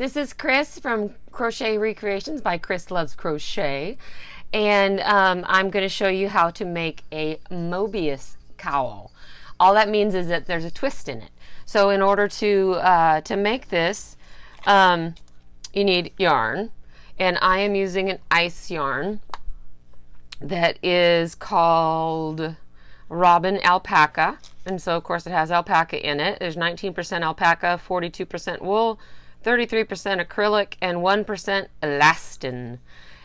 This is Chris from Crochet Recreations by Chris Loves Crochet, and I'm going to show you how to make a Mobius cowl. All that means is that there's a twist in it. So in order to make this, you need yarn, and I am using an ice yarn that is called Robin Alpaca, and so of course it has alpaca in it. There's 19% alpaca, 42% wool, 33% acrylic, and 1% elastin.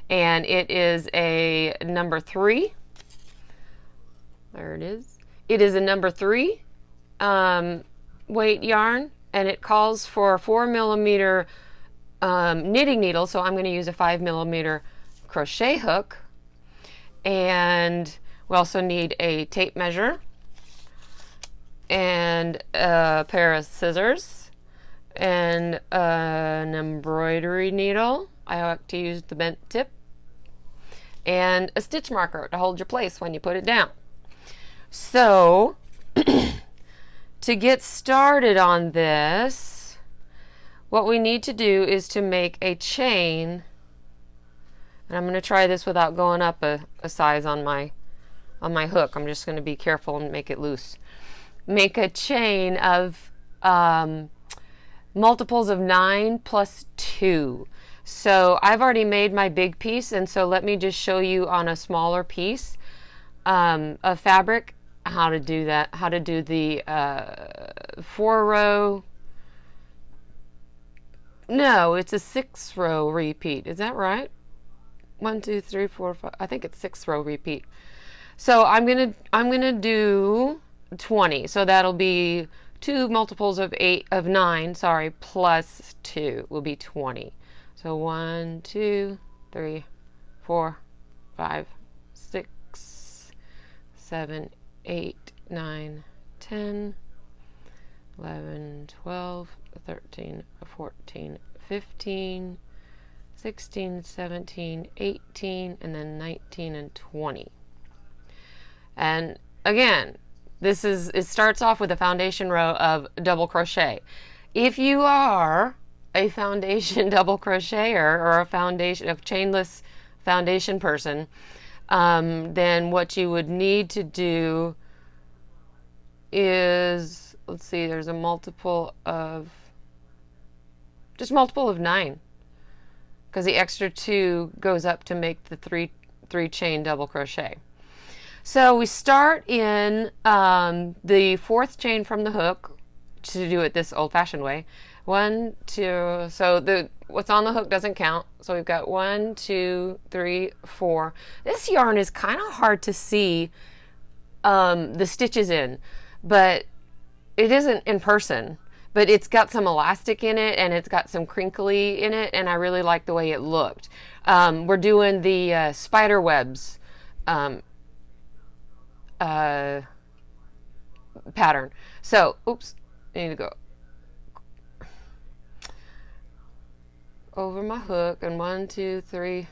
And it is a number 3. There it is. It is a number 3 weight yarn, and it calls for a 4mm knitting needle, so I'm going to use a 5mm crochet hook. And we also need a tape measure and a pair of scissors and an embroidery needle. I like to use the bent tip, and a stitch marker to hold your place when you put it down. So to get started on this, what we need to do is to make a chain. And I'm going to try this without going up a size on my hook. I'm just going to be careful and make it loose. Make a chain of multiples of 9 plus 2. So I've already made my big piece, and so let me just show you on a smaller piece of fabric how to do that, how to do the 4-row. No, it's a 6-row repeat. Is that right? 1, 2, 3, 4, 5. I think it's 6-row repeat. So I'm gonna do 20. So that'll be 2 multiples of 9. Sorry, plus 2 will be 20. So 1, 2, 3, 4, 5, 6, 7, 8, 9, 10, 11, 12, 13, 14, 15. 16, 17, 18, and then 19 and 20. And again, it starts off with a foundation row of double crochet. If you are a foundation double crocheter or a chainless foundation person, then what you would need to do is, let's see, there's a multiple of 9. Because the extra 2 goes up to make the 3 chain double crochet. So we start in the 4th chain from the hook to do it this old-fashioned way. 1, 2, so what's on the hook doesn't count. So we've got 1, 2, 3, 4. This yarn is kind of hard to see the stitches in, but it isn't in person. But it's got some elastic in it, and it's got some crinkly in it, and I really like the way it looked. We're doing the spider webs pattern. So, oops, I need to go over my hook, and 1, 2, 3,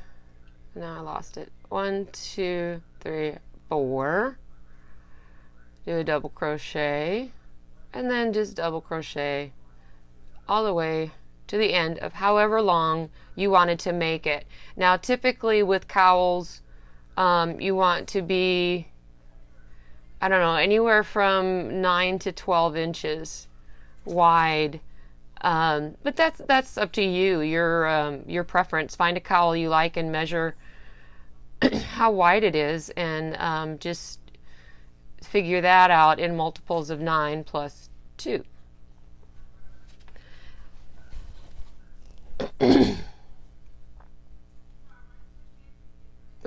now I lost it. 1, 2, 3, 4. Do a double crochet. And then just double crochet all the way to the end of however long you wanted to make it. Now typically with cowls, you want to be, I don't know, anywhere from 9 to 12 inches wide. But that's up to you, your preference. Find a cowl you like and measure how wide it is, and just figure that out in multiples of 9 plus 2.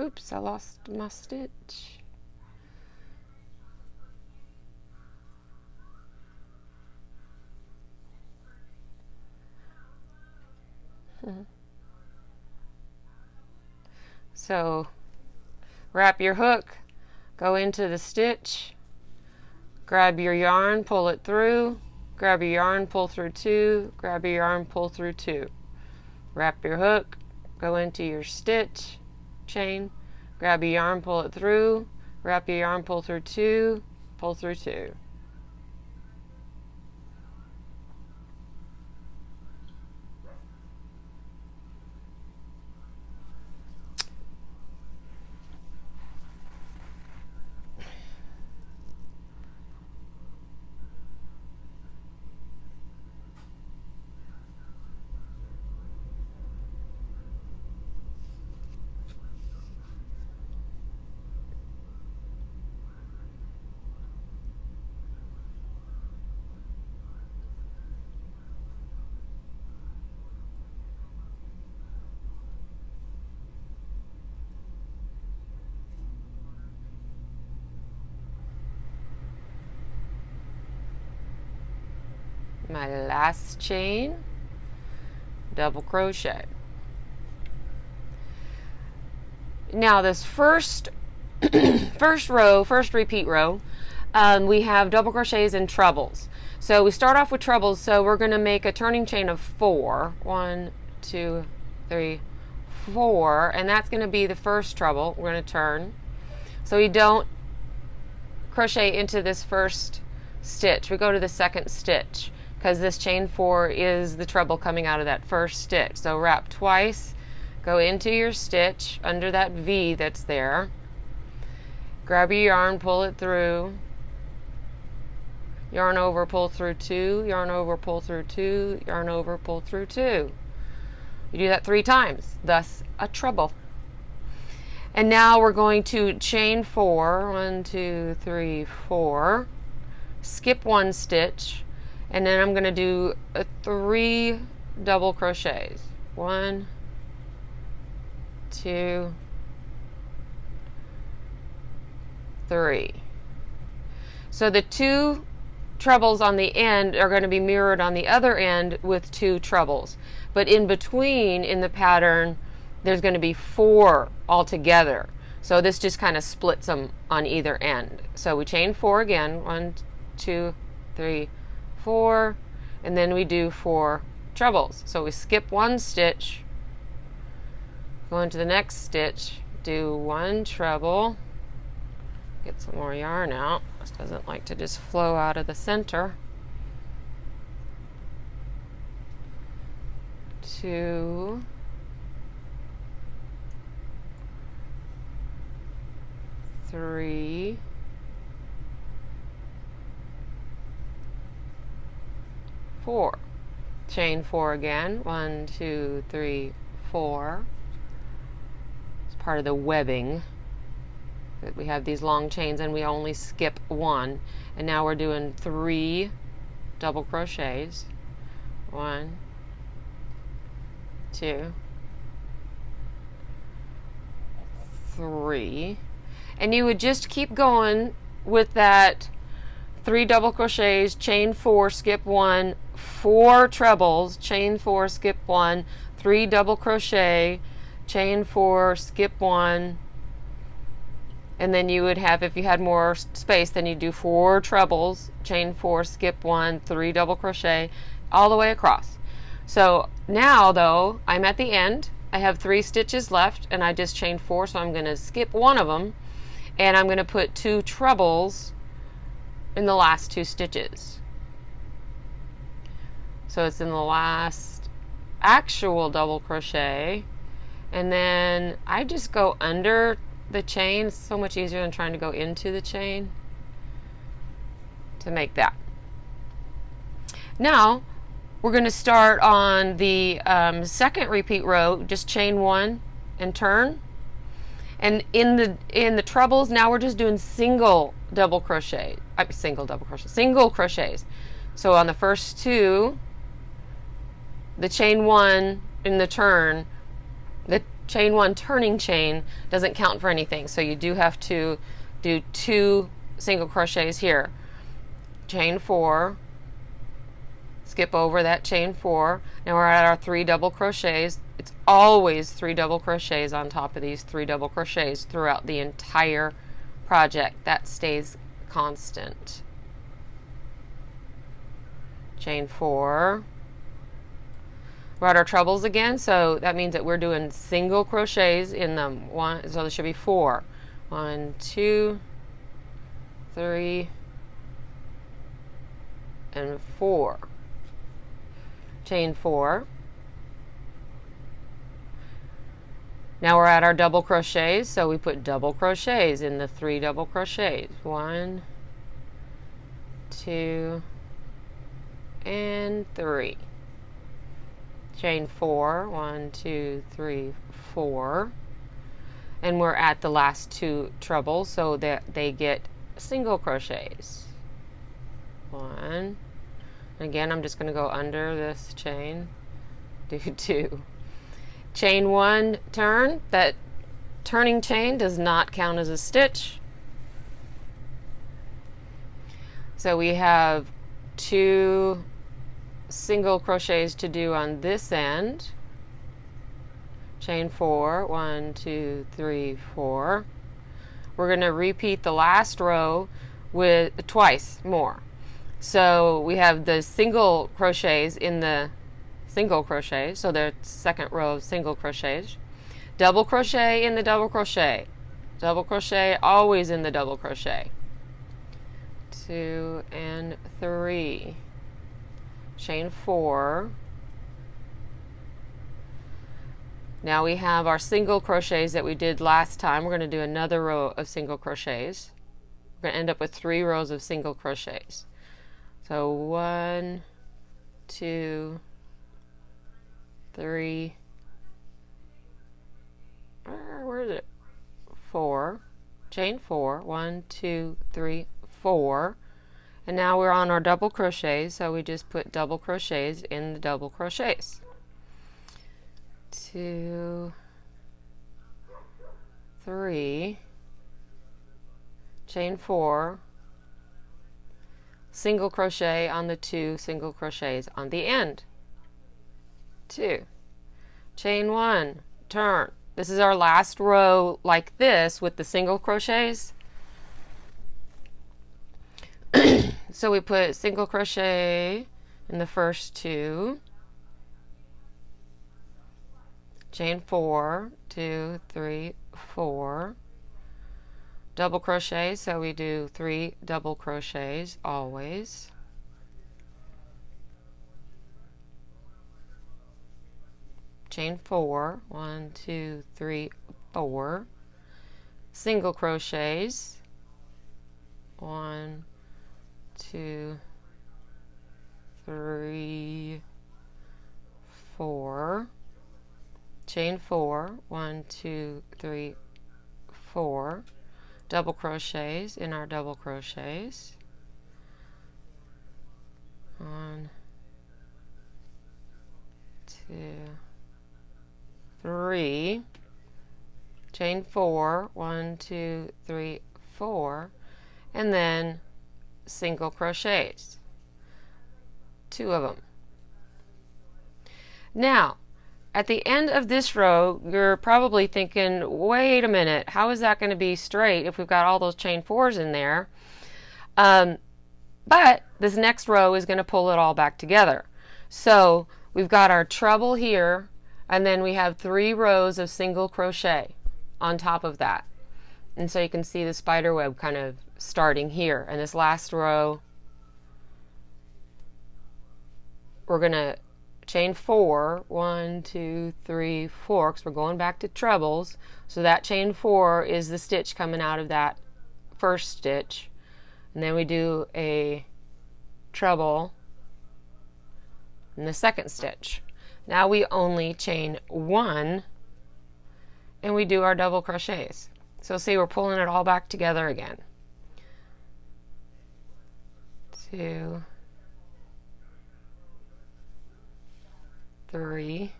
Oops, I lost my stitch. So wrap your hook, go into the stitch, grab your yarn, pull it through, grab your yarn, pull through 2, grab your yarn, pull through 2. Wrap your hook, go into your stitch, chain, grab your yarn, pull it through, wrap your yarn, pull through 2, pull through 2. my last chain, double crochet. Now this first first repeat row, we have double crochets and trebles. So we start off with trebles, so we're going to make a turning chain of 4. 1, 2, 3, 4, and that's going to be the first treble. We're going to turn. So we don't crochet into this first stitch. We go to the second stitch because this chain 4 is the treble coming out of that first stitch. So wrap twice, go into your stitch under that V that's there. Grab your yarn, pull it through. Yarn over, pull through 2, yarn over, pull through 2, yarn over, pull through 2. You do that 3 times, thus a treble. And now we're going to chain 4, 1, 2, 3, 4, skip 1 stitch, and then I'm going to do 3 double crochets. 1, 2, 3. So the 2 trebles on the end are going to be mirrored on the other end with 2 trebles, but in between in the pattern there's going to be 4 altogether. So this just kind of splits them on either end. So we chain 4 again, 1, 2, 3, 4, and then we do 4 trebles. So we skip 1 stitch, go into the next stitch, do 1 treble, get some more yarn out. This doesn't like to just flow out of the center. 2, 3, 4. Chain 4 again. 1, 2, 3, 4. It's part of the webbing. We have these long chains and we only skip 1, and now we're doing 3 double crochets. 1, 2, 3, and you would just keep going with that 3 double crochets, chain 4, skip 1, 4 trebles, chain 4, skip 1, 3 double crochet, chain 4, skip 1, and then you would have, if you had more space, then you do 4 trebles, chain 4, skip 1, 3 double crochet, all the way across. So now though, I'm at the end, I have 3 stitches left, and I just chained 4, so I'm going to skip one of them, and I'm going to put 2 trebles in the last 2 stitches. So it's in the last actual double crochet, and then I just go under the chain. It's so much easier than trying to go into the chain to make that. Now we're going to start on the second repeat row. Just chain 1 and turn, and in the trebles now we're just doing single crochets. So on the first 2, the chain 1 in the turn, the chain 1 turning chain doesn't count for anything, so you do have to do 2 single crochets here. Chain 4, skip over that chain 4. Now we're at our 3 double crochets. It's always 3 double crochets on top of these 3 double crochets throughout the entire project. That stays constant. Chain 4. We're at our trebles again, so that means that we're doing single crochets in them. So there should be 4. 1, 2, 3, and 4. Chain 4. Now we're at our double crochets, so we put double crochets in the 3 double crochets. 1, 2, and 3. Chain 4, 1, 2, 3, 4, and we're at the last 2 trebles, so that they get single crochets. 1, again I'm just going to go under this chain, do 2. Chain 1, turn. That turning chain does not count as a stitch, so we have 2 single crochets to do on this end. Chain 4, 1, 2, 3, 4. We're going to repeat the last row with twice more. So we have the single crochets in the single crochet, so the second row of single crochets. Double crochet in the double crochet. Double crochet always in the double crochet. 2 and 3. Chain 4. Now we have our single crochets that we did last time. We're going to do another row of single crochets. We're going to end up with 3 rows of single crochets. So 1, 2, 3, where is it? 4, chain 4, 1, 2, 3, 4, and now we're on our double crochets, so we just put double crochets in the double crochets. 2, 3, chain 4, single crochet on the 2 single crochets on the end. 2, chain 1, turn. This is our last row like this with the single crochets. So we put single crochet in the first 2, chain 4, 2, 3, 4, double crochet, so we do 3 double crochets always. Chain 4, 1, 2, 3, 4, single crochets, 1, 2, 3, 4, chain 4, 1, 2, 3, 4, double crochets in our double crochets, 1, 2, 3, chain 4, 1, 2, 3, 4, and then single crochets, 2 of them. Now, at the end of this row, you're probably thinking, wait a minute, how is that going to be straight if we've got all those chain 4s in there? But this next row is going to pull it all back together. So we've got our treble here, and then we have 3 rows of single crochet on top of that. And so you can see the spider web kind of starting here. And this last row, we're going to chain 4, 1, 2, 3, 4, because we're going back to trebles. So that chain 4 is the stitch coming out of that first stitch. And then we do a treble in the second stitch. Now we only chain 1 and we do our double crochets. So see, we're pulling it all back together again. 2, 3,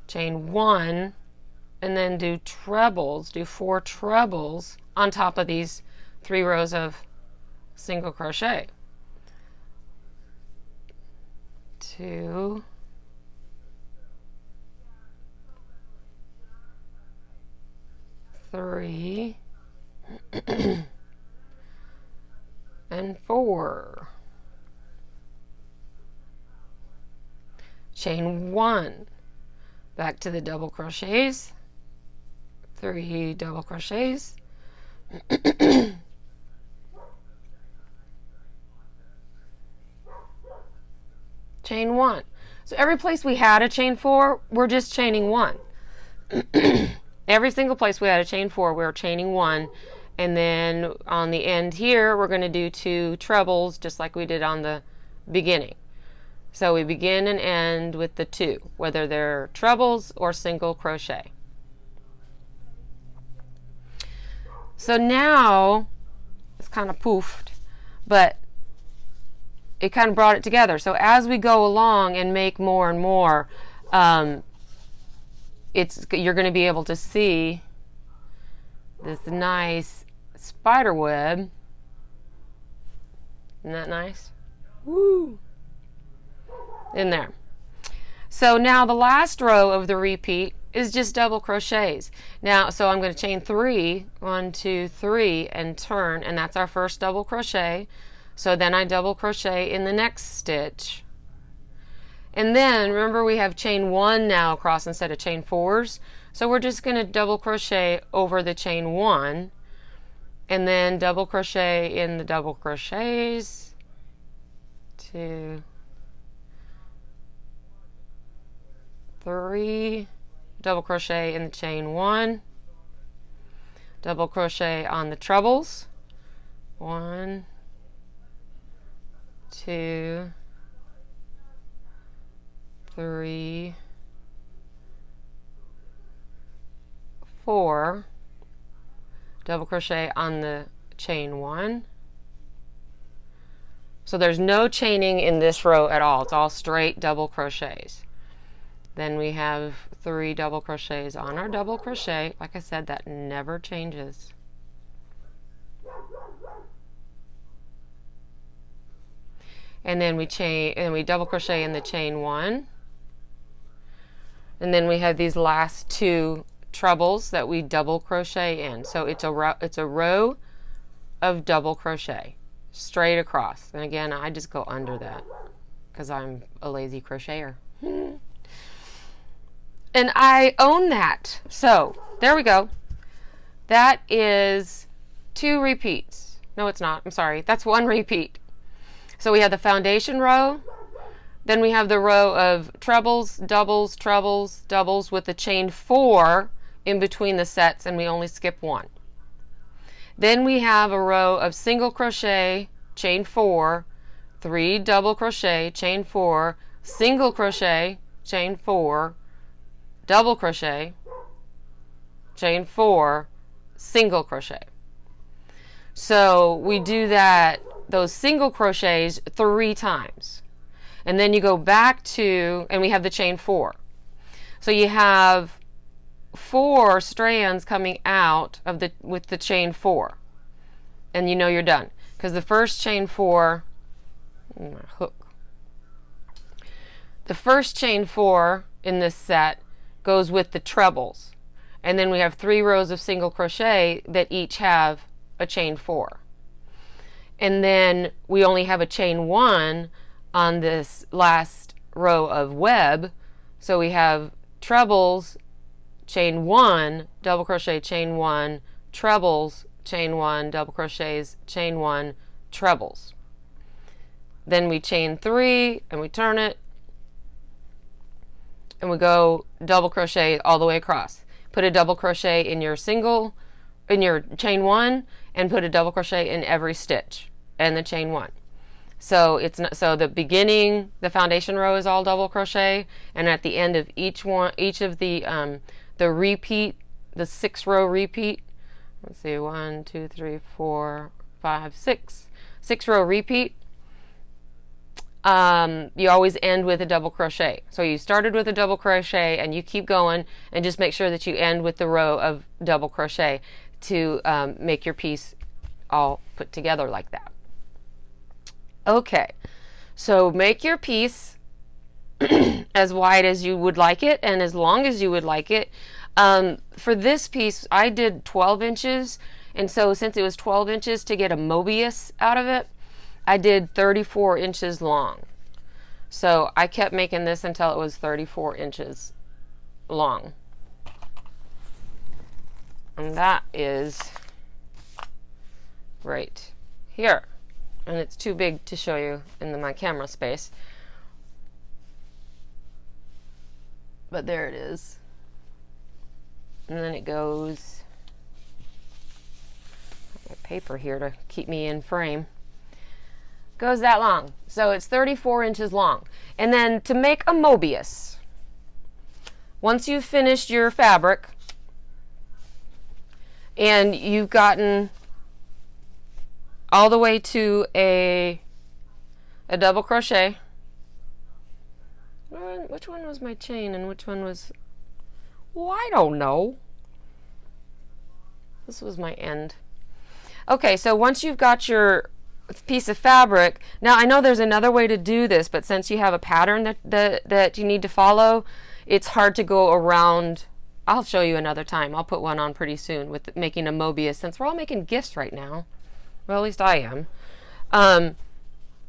chain 1, and then do trebles, do 4 trebles on top of these 3 rows of single crochet. 2, 3, and 4. Chain 1, back to the double crochets, 3 double crochets, chain 1. So every place we had a chain 4, we're just chaining 1. Every single place we had a chain 4, we're chaining 1, and then on the end here we're going to do 2 trebles just like we did on the beginning. So we begin and end with the 2, whether they're trebles or single crochet. So now it's kind of poofed, but it kind of brought it together. So as we go along and make more and more, you're going to be able to see this nice spider web. Isn't that nice? Woo! in there. So now the last row of the repeat is just double crochets. Now, so I'm going to chain 3, 1, 2, 3, and turn, and that's our first double crochet. So then I double crochet in the next stitch. And then remember we have chain 1 now across instead of chain 4s. So we're just going to double crochet over the chain 1 and then double crochet in the double crochets. 2, 3, double crochet in the chain 1, double crochet on the trebles. 1, 2, 3, 4, double crochet on the chain 1. So there's no chaining in this row at all. It's all straight double crochets. Then we have 3 double crochets on our double crochet. Like I said, that never changes. And then we chain and we double crochet in the chain 1. And then we have these last 2 trebles that we double crochet in. So it's a row of double crochet straight across. And again, I just go under that because I'm a lazy crocheter. And I own that. So there we go. That is 2 repeats. No, it's not. I'm sorry. That's 1 repeat. So we have the foundation row. Then we have the row of trebles, doubles, trebles, doubles with the chain 4 in between the sets, and we only skip 1. Then we have a row of single crochet, chain 4, 3 double crochet, chain 4, single crochet, chain 4, double crochet, chain 4, single crochet. So we do those single crochets 3 times. And then you go back to, and we have the chain 4. So you have 4 strands coming out of with the chain 4. And you know you're done. Because the first chain 4, hook. The first chain 4 in this set goes with the trebles. And then we have 3 rows of single crochet that each have a chain 4. And then we only have a chain 1 on this last row of web. So we have trebles, chain 1, double crochet, chain 1, trebles, chain 1, double crochets, chain 1, trebles. Then we chain 3 and we turn it and we go double crochet all the way across. Put a double crochet in your chain 1 and put a double crochet in every stitch and the chain 1. So it's not, so the beginning, the foundation row is all double crochet, and at the end of each of the repeat, the 6 row repeat, let's see, 1, 2, 3, 4, 5, 6 row repeat, you always end with a double crochet. So you started with a double crochet and you keep going, and just make sure that you end with the row of double crochet to make your piece all put together like that. Okay, so make your piece as wide as you would like it and as long as you would like it. For this piece, I did 12 inches, and so since it was 12 inches to get a Mobius out of it, I did 34 inches long. So I kept making this until it was 34 inches long. And that is right here. And it's too big to show you in my camera space. But there it is. And then it goes, my paper here to keep me in frame. Goes that long. So it's 34 inches long. And then to make a Mobius, once you've finished your fabric and you've gotten all the way to a double crochet. Which one was my chain and which one was, well, I don't know. This was my end. Okay, so once you've got your piece of fabric. Now I know there's another way to do this, but since you have a pattern that you need to follow, it's hard to go around. I'll show you another time. I'll put one on pretty soon with making a Mobius, since we're all making gifts right now. Well, at least I am.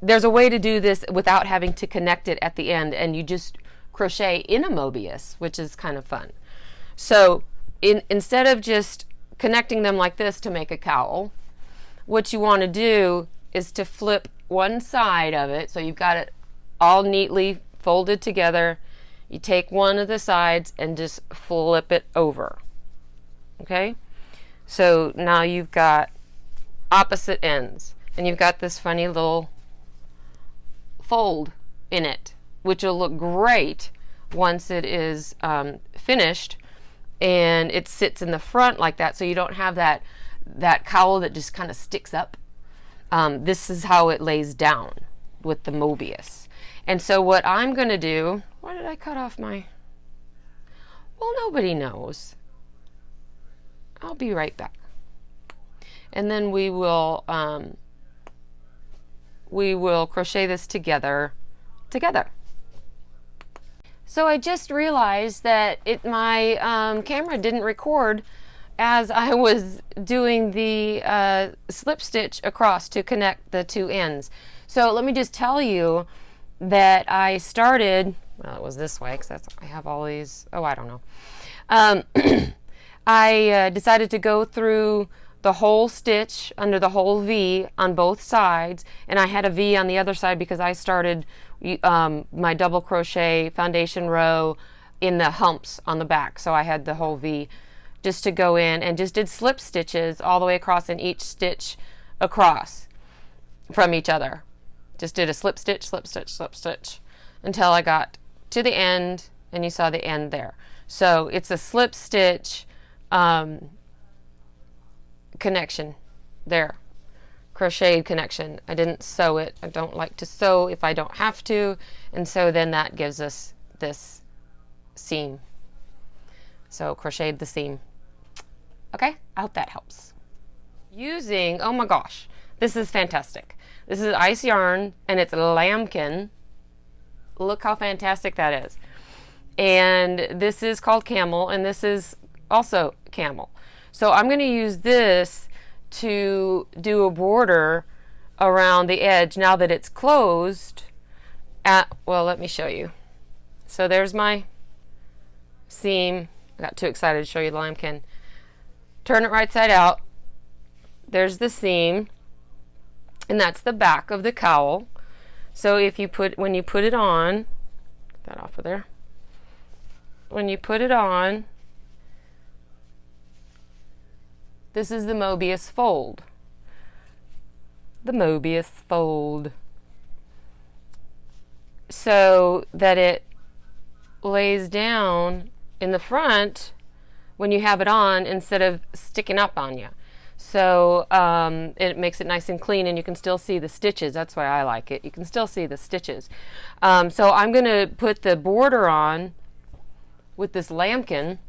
There's a way to do this without having to connect it at the end, and you just crochet in a Mobius, which is kind of fun. So instead of just connecting them like this to make a cowl, what you want to do is to flip one side of it, so you've got it all neatly folded together. You take one of the sides and just flip it over. Okay? So now you've got opposite ends, and you've got this funny little fold in it, which will look great once it is finished, and it sits in the front like that, so you don't have that cowl that just kind of sticks up. This is how it lays down with the Mobius. And so what I'm going to do, why did I cut off my, well, nobody knows. I'll be right back. And then we will crochet this together. So I just realized that my camera didn't record as I was doing the slip stitch across to connect the two ends. So let me just tell you that I started, well, it was this way because I have all these, oh, I don't know. I decided to go through the whole stitch under the whole V on both sides, and I had a V on the other side because I started my double crochet foundation row in the humps on the back, so I had the whole V just to go in, and just did slip stitches all the way across in each stitch across from each other. Just did a slip stitch, slip stitch, slip stitch until I got to the end, and you saw the end there. So it's a slip stitch connection there, crocheted connection. I didn't sew it. I don't like to sew if I don't have to, and so then that gives us this seam. So crocheted the seam. Okay, I hope that helps. Using, oh my gosh, this is fantastic. This is ice yarn, and it's lambkin. Look how fantastic that is. And this is called camel, and this is also camel. So I'm going to use this to do a border around the edge now that it's closed. Well, let me show you. So there's my seam. I got too excited to show you the lambkin. Turn it right side out. There's the seam, and that's the back of the cowl. So if you when you put it on, get that off of there. When you put it on, this is the Mobius fold. The Mobius fold. So that it lays down in the front when you have it on instead of sticking up on you. So it makes it nice and clean, and you can still see the stitches. That's why I like it. You can still see the stitches. So I'm going to put the border on with this lambkin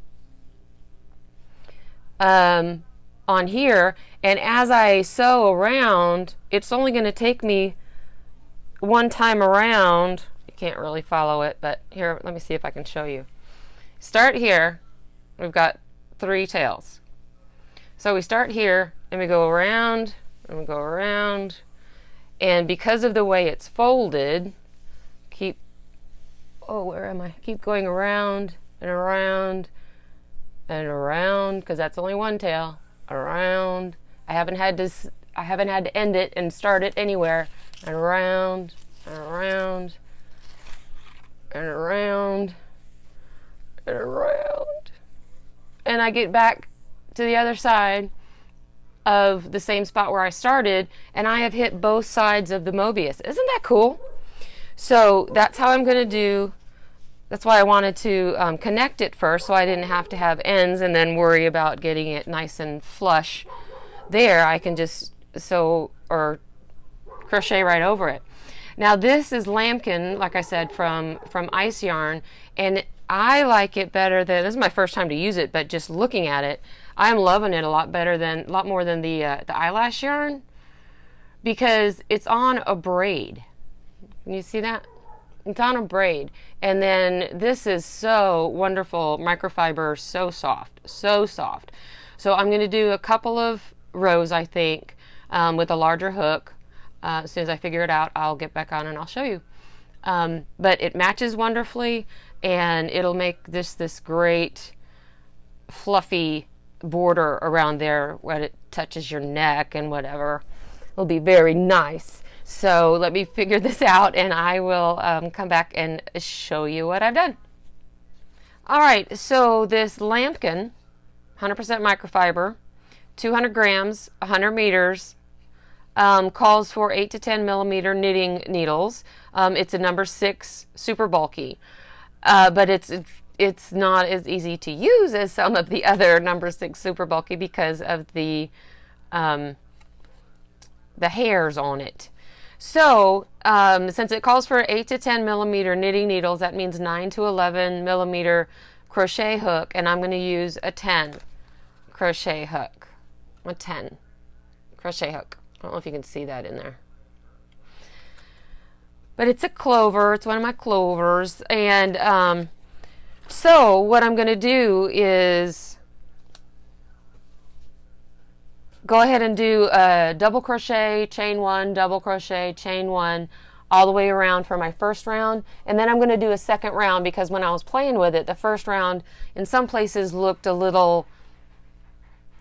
on here, and as I sew around, it's only going to take me one time around. You can't really follow it, but here, let me see if I can show you. Start here. We've got 3 tails. So we start here, and we go around, and we go around, and because of the way it's folded, keep going around and around and around, because that's only one tail. Around. I haven't had to end it and start it anywhere. And around and around and around and around. And I get back to the other side of the same spot where I started, and I have hit both sides of the Mobius. Isn't that cool? So that's how I'm going to do. That's why I wanted to connect it first, so I didn't have to have ends and then worry about getting it nice and flush there. I can just sew or crochet right over it. Now this is lambkin, like I said, from ice yarn, and I like it better than, this is my first time to use it, but just looking at it, I'm loving it a lot more than the eyelash yarn, because it's on a braid. Can you see that? It's on a braid. And then this is so wonderful microfiber, so soft, so soft. So I'm going to do a couple of rows, I think, with a larger hook. As soon as I figure it out, I'll get back on and I'll show you. But it matches wonderfully, and it'll make this great fluffy border around there when it touches your neck and whatever. It'll be very nice. So let me figure this out, and I will come back and show you what I've done. All right, so this lambkin, 100% microfiber, 200 grams, 100 meters, calls for 8 to 10 millimeter knitting needles. It's a number 6, super bulky, but it's not as easy to use as some of the other number 6 super bulky because of the hairs on it. So since it calls for 8 to 10 millimeter knitting needles, that means 9 to 11 millimeter crochet hook, and I'm going to use a 10 crochet hook. A 10 crochet hook. I don't know if you can see that in there. But it's a clover. It's one of my clovers. And so what I'm going to do is go ahead and do a double crochet, chain 1, double crochet, chain 1, all the way around for my first round. And then I'm going to do a second round because when I was playing with it, the first round in some places looked a little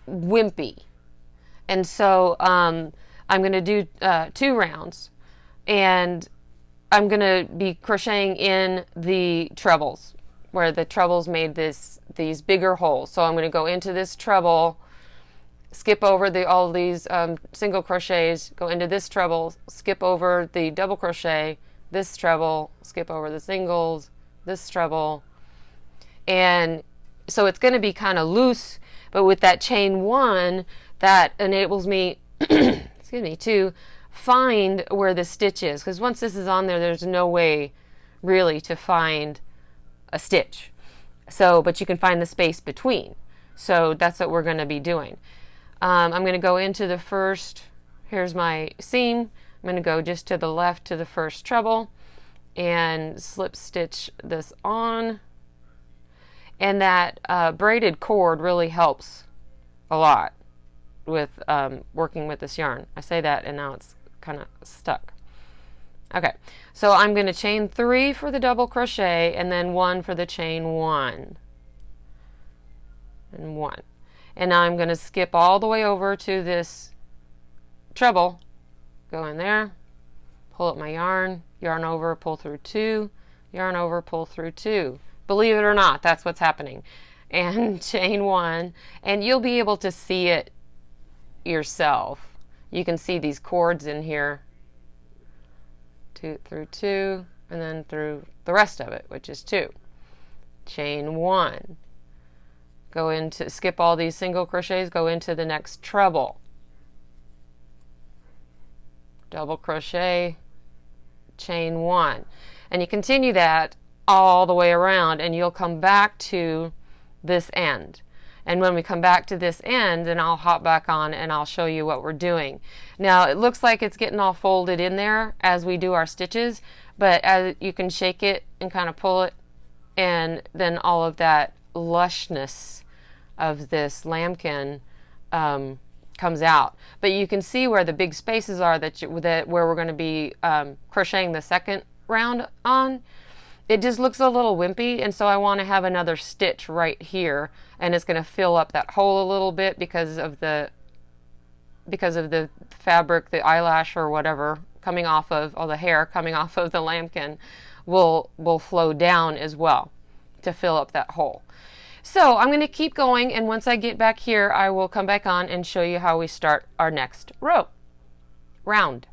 wimpy. And so I'm going to do 2 rounds. And I'm going to be crocheting in the trebles where the trebles made these bigger holes. So I'm going to go into this treble, skip over all these single crochets, go into this treble, skip over the double crochet, this treble, skip over the singles, this treble. And so it's going to be kind of loose, but with that chain 1, that enables me excuse me, to find where the stitch is, because once this is on there, there's no way really to find a stitch. So, but you can find the space between. So that's what we're going to be doing. I'm going to go into the first, here's my seam, I'm going to go just to the left to the first treble and slip stitch this on. And that braided cord really helps a lot with working with this yarn. I say that and now it's kind of stuck. Okay, so I'm going to chain 3 for the double crochet and then 1 for the chain 1 and 1. And now I'm going to skip all the way over to this treble, go in there, pull up my yarn, yarn over, pull through 2, yarn over, pull through 2. Believe it or not, that's what's happening. And chain 1, and you'll be able to see it yourself. You can see these cords in here, 2 through 2, and then through the rest of it, which is 2. Chain 1. Go into, skip all these single crochets, go into the next treble. Double crochet, chain 1. And you continue that all the way around and you'll come back to this end. And when we come back to this end, then I'll hop back on and I'll show you what we're doing. Now it looks like it's getting all folded in there as we do our stitches, but as you can shake it and kind of pull it, and then all of that lushness of this lambkin comes out. But you can see where the big spaces are where we're going to be crocheting the second round on. It just looks a little wimpy, and so I want to have another stitch right here, and it's going to fill up that hole a little bit because of the fabric, the eyelash or whatever coming off of, all the hair coming off of the lambkin will flow down as well to fill up that hole. So I'm going to keep going, and once I get back here, I will come back on and show you how we start our next round.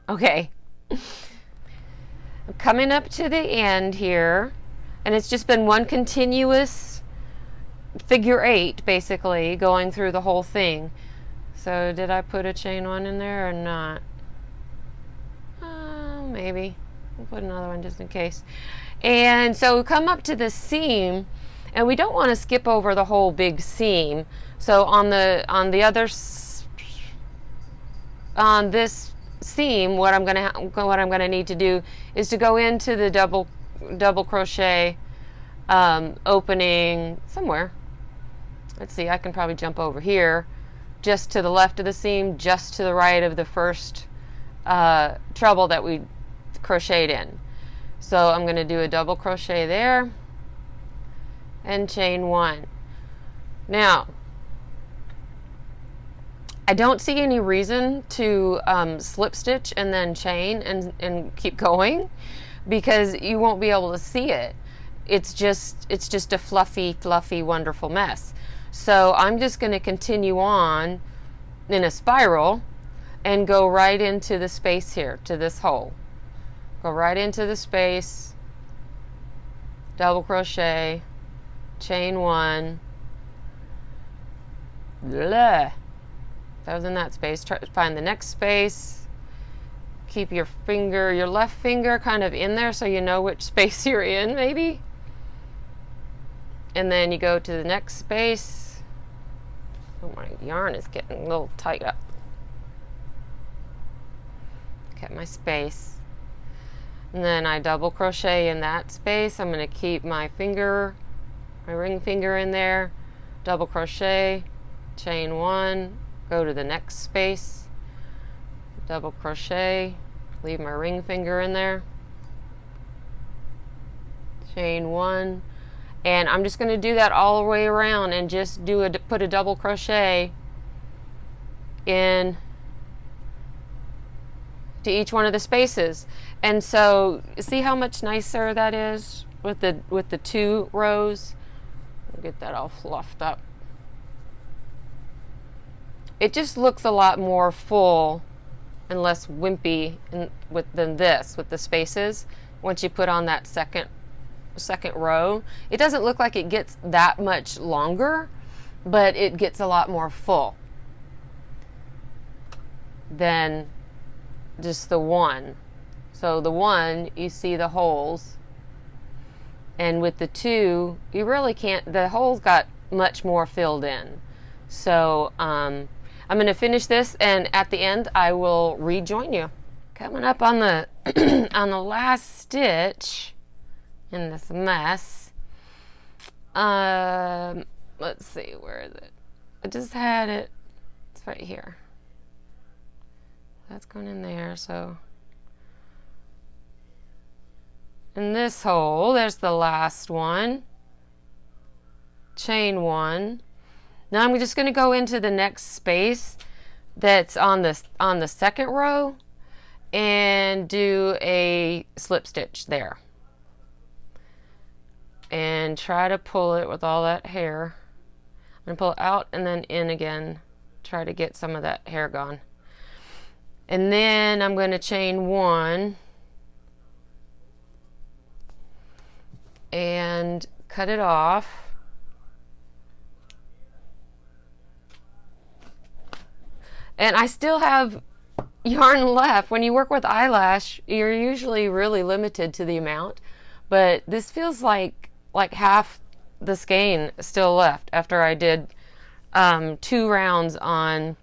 Okay. I'm coming up to the end here, and it's just been one continuous figure 8 basically going through the whole thing. So did I put a chain 1 in there or not? Maybe. We'll put another one just in case. And so we come up to the seam, and we don't want to skip over the whole big seam. So on the other on this seam, what I'm gonna need to do is to go into the double crochet opening somewhere. Let's see, I can probably jump over here, just to the left of the seam, just to the right of the first treble that we crocheted in. So I'm going to do a double crochet there and chain one. Now, I don't see any reason to slip stitch and then chain and keep going, because you won't be able to see it. It's just a fluffy, wonderful mess. So I'm just going to continue on in a spiral and go right into the space here, to this hole. Go right into the space, double crochet, chain one. Blah. That was in that space. Try to find the next space. Keep your left finger kind of in there so you know which space you're in, maybe. And then you go to the next space. Oh, my yarn is getting a little tight up. Get my space. And then I double crochet in that space. I'm going to keep my ring finger in there. Double crochet, chain one, go to the next space. Double crochet, leave my ring finger in there. Chain one. And I'm just going to do that all the way around and just put a double crochet in to each one of the spaces. And so see how much nicer that is with the 2 rows. I'll get that all fluffed up. It just looks a lot more full and less wimpy than this with the spaces. Once you put on that second row, it doesn't look like it gets that much longer, but it gets a lot more full than just the one. So the one, you see the holes, and with the 2, you really can't. The holes got much more filled in. So I'm going to finish this, and at the end I will rejoin you. Coming up on the on the last stitch in this mess. Let's see, where is it? I just had it. It's right here. That's going in there. So in this hole, there's the last one. Chain one. Now I'm just going to go into the next space that's on the second row and do a slip stitch there. And try to pull it with all that hair. I'm going to pull it out and then in again. Try to get some of that hair gone. And then I'm going to chain one and cut it off. And I still have yarn left. When you work with eyelash, you're usually really limited to the amount, but this feels like half the skein still left after I did 2 rounds on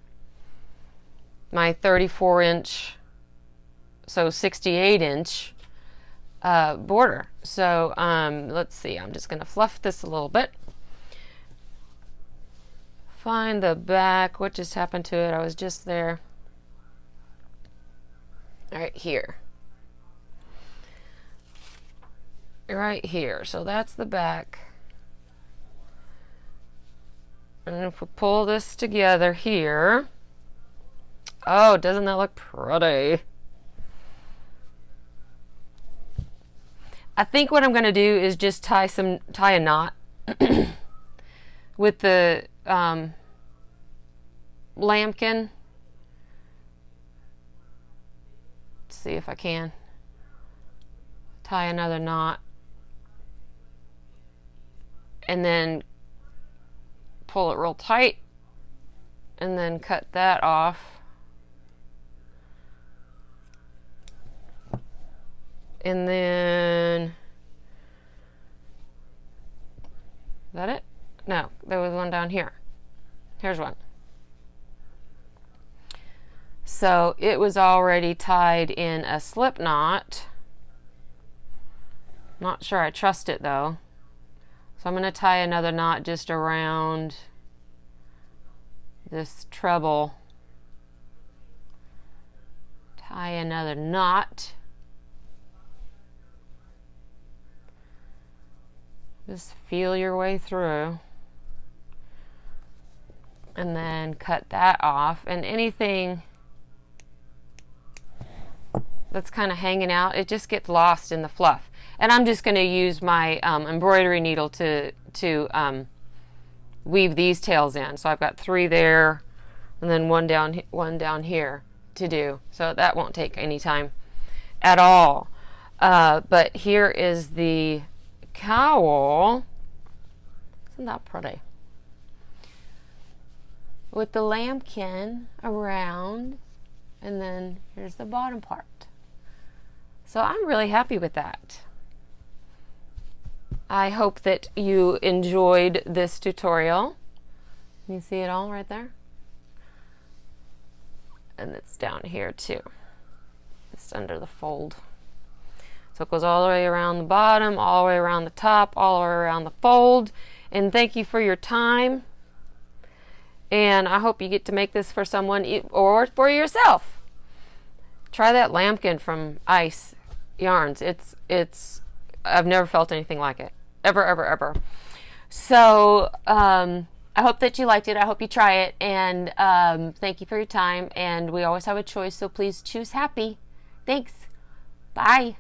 my 34-inch, so 68-inch border. So let's see, I'm just going to fluff this a little bit. Find the back. What just happened to it? I was just there. Right here. Right here. So that's the back. And if we pull this together here. Oh, doesn't that look pretty? I think what I'm going to do is just tie a knot with the lambkin. Let's see if I can tie another knot and then pull it real tight and then cut that off. And then, is that it? No, there was one down here. Here's one. So it was already tied in a slip knot. Not sure I trust it though. So I'm going to tie another knot just around this treble. Tie another knot. Just feel your way through. And then cut that off. And anything that's kind of hanging out, it just gets lost in the fluff. And I'm just going to use my embroidery needle to weave these tails in. So I've got 3 there, and then one down here to do. So that won't take any time at all. But here is the cowl. Isn't that pretty? With the lambkin around, and then here's the bottom part. So I'm really happy with that. I hope that you enjoyed this tutorial. You see it all right there? And it's down here too. It's under the fold. So it goes all the way around the bottom, all the way around the top, all the way around the fold. And thank you for your time. And I hope you get to make this for someone or for yourself. Try that lambkin from Ice Yarns. I've never felt anything like it. Ever. So I hope that you liked it. I hope you try it. And thank you for your time. And we always have a choice, so please choose happy. Thanks. Bye.